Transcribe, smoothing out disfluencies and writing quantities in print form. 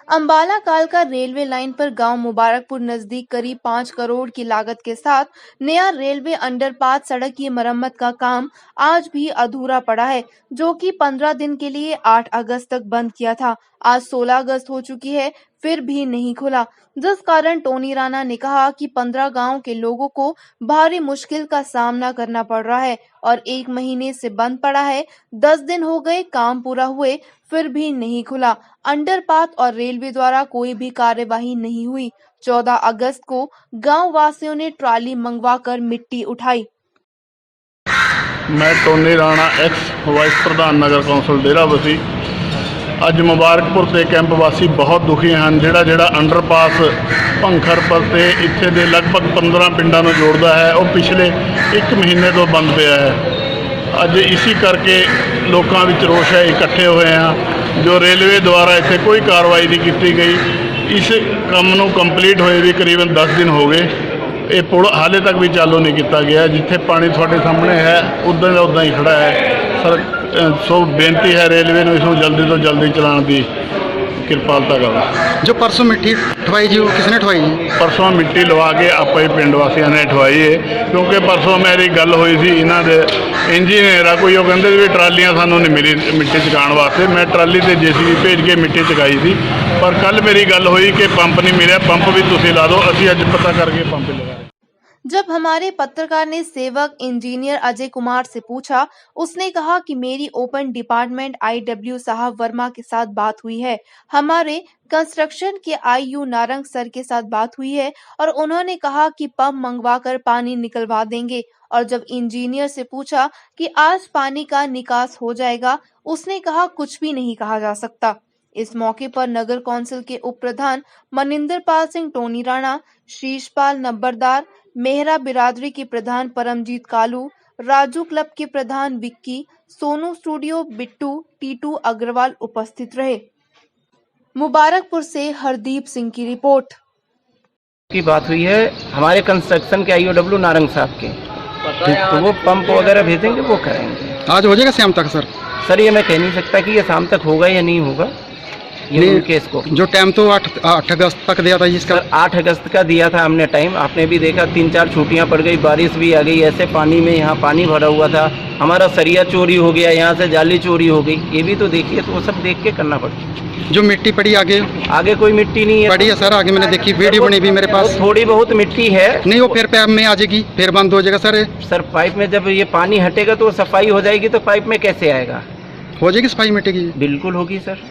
अंबाला कालका railway line पर गांव मुबारकपुर नजदीक करीब 5 करोड़ की लागत के साथ नया रेलवे अंडरपास सड़क की मरम्मत का काम आज भी अधूरा पड़ा है, जो कि 15 दिन के लिए 8 अगस्त तक बंद किया था। आज 16 अगस्त हो चुकी है, फिर भी नहीं खुला, जिस कारण टोनी राणा ने कहा कि 15 गांव के लोगों को भारी मुश्किल का सामना करना पड़ रहा है और 1 महीने से बंद पड़ा है। 10 दिन हो गए काम पूरा हुए, फिर भी नहीं खुला। अंडरपास और रेलवे द्वारा कोई भी कार्यवाही नहीं हुई। 14 अगस्त को गांव वासियों ने ट्राली मंगवाकर मिट्टी उठाई। मैं टोनी राणा एक्स वाइस प्रधान नगर कौंसल डेराबस्सी ਅੱਜ ਮੁਬਾਰਕਪੁਰ ਤੇ ਕੈਂਪ ਵਾਸੀ ਬਹੁਤ ਦੁਖੀ ਹਨ। ਜਿਹੜਾ ਅੰਡਰਪਾਸ ਭੰਖਰਪੁਰ ਤੇ ਇੱਥੇ ਦੇ ਲਗਭਗ 15 ਪਿੰਡਾਂ ਨੂੰ ਜੋੜਦਾ ਹੈ, ਉਹ ਪਿਛਲੇ 1 ਮਹੀਨੇ ਤੋਂ ਬੰਦ ਪਿਆ ਹੈ। ਅੱਜ ਇਸੇ ਕਰਕੇ ਲੋਕਾਂ ਵਿੱਚ ਰੋਸ਼ ਹੈ, ਇਕੱਠੇ ਹੋਏ ਹਾਂ। ਜੋ ਰੇਲਵੇ ਦੁਆਰਾ ਇੱਥੇ ਕੋਈ ਕਾਰਵਾਈ ਨਹੀਂ ਕੀਤੀ ਗਈ। ਇਸ ਕੰਮ ਨੂੰ ਕੰਪਲੀਟ ਹੋਏ ਵੀ ਕਰੀਬਨ 10 ਦਿਨ ਹੋ ਗਏ। ਇਹ ਪੁਲ ਹਾਲੇ ਤੱਕ ਵੀ ਚਾਲੂ ਨਹੀਂ ਕੀਤਾ ਗਿਆ। ਜਿੱਥੇ ਪਾਣੀ ਤੁਹਾਡੇ ਸਾਹਮਣੇ ਹੈ ਉੱਦਾਂ ਦਾ ਉੱਦਾਂ ਹੀ ਖੜਾ ਹੈ। ਸਰ सो बेनती है रेलवे ने इसको जल्दी तो जल्दी चलाने की कृपालता करो। जो परसों मिट्टी ठवाई जी, वो किसने ठवाई जी? परसों मिट्टी लवा के आप ही पिंड वासियों ने ठवाई है, क्योंकि परसों मेरी गल हुई सी इन्हों के इंजीनियर कोई वो कहते भी ट्रालियां सानू नहीं मिली मिट्टी चकाने वास्ते। मैं ट्राली से JCB भेज के मिट्टी चकाई थी, पर कल मेरी गल हुई कि पंप नहीं मिले, पंप भी तुसीं ला दो। असीं अज पता करके पंप लगा। जब हमारे पत्रकार ने सेवक इंजीनियर अजय कुमार से पूछा, उसने कहा कि मेरी ओपन डिपार्टमेंट IW साहब वर्मा के साथ बात हुई है, हमारे कंस्ट्रक्शन के IU नारंग सर के साथ बात हुई है और उन्होंने कहा कि पंप मंगवाकर पानी निकलवा देंगे। और जब इंजीनियर से पूछा कि आज पानी का निकास हो जाएगा, उसने कहा कुछ भी नहीं कहा जा सकता। इस मौके पर नगर कौंसिल के उप प्रधान मनिंदर पाल सिंह टोनी राणा, शीशपाल नंबरदार, मेहरा बिरादरी के प्रधान परमजीत कालू, राजू क्लब के प्रधान विक्की, सोनू स्टूडियो बिट्टू, टीटू अग्रवाल उपस्थित रहे। मुबारकपुर से हरदीप सिंह की रिपोर्ट। की बात हुई है हमारे कंस्ट्रक्शन के IOW नारंग साहब के, तो वो पंप वगैरह भेजेंगे, वो करेंगे। आज हो जाएगा शाम तक सर? सर ये मैं कह नहीं सकता कि ये शाम तक होगा या नहीं होगा, ये उनके इसको। जो टाइम तो 8 अगस्त तक दिया था इसका। सर 8 अगस्त का दिया था हमने टाइम, आपने भी देखा 3-4 छुट्टियां पड़ गई, बारिश भी आ गई, ऐसे पानी में यहाँ पानी भरा हुआ था, हमारा सरिया चोरी हो गया, यहाँ से जाली चोरी हो गई, ये भी तो देखिए। तो वो सब देख के करना पड़ता। जो मिट्टी पड़ी आगे कोई मिट्टी नहीं है। पड़ी है सर, आगे मैंने देखी, वीडियो बनी भी मेरे पास। थोड़ी बहुत मिट्टी है, नहीं वो फिर पाइप में आ जाएगी, फिर बंद हो जाएगा सर। सर पाइप में जब ये पानी हटेगा तो सफाई हो जाएगी, तो पाइप में कैसे आएगा? हो जाएगी सफाई मिट्टी की? बिल्कुल होगी सर।